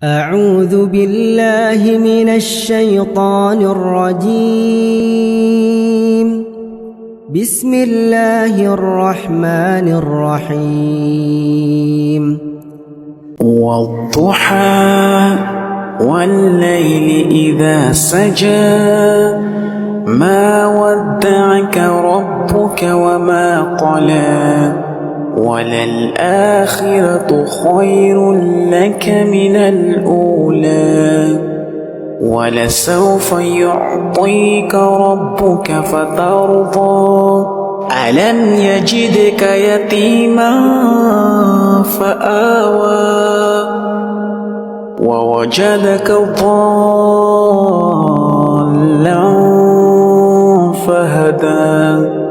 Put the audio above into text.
أعوذ بالله من الشيطان الرجيم. بسم الله الرحمن الرحيم. والضحى والليل إذا سجى ما ودعك ربك وما قلى وللآخرة خير لك من الأولى ولسوف يعطيك ربك فترضى ألم يجدك يتيما فآوى ووجدك ضالا فهدى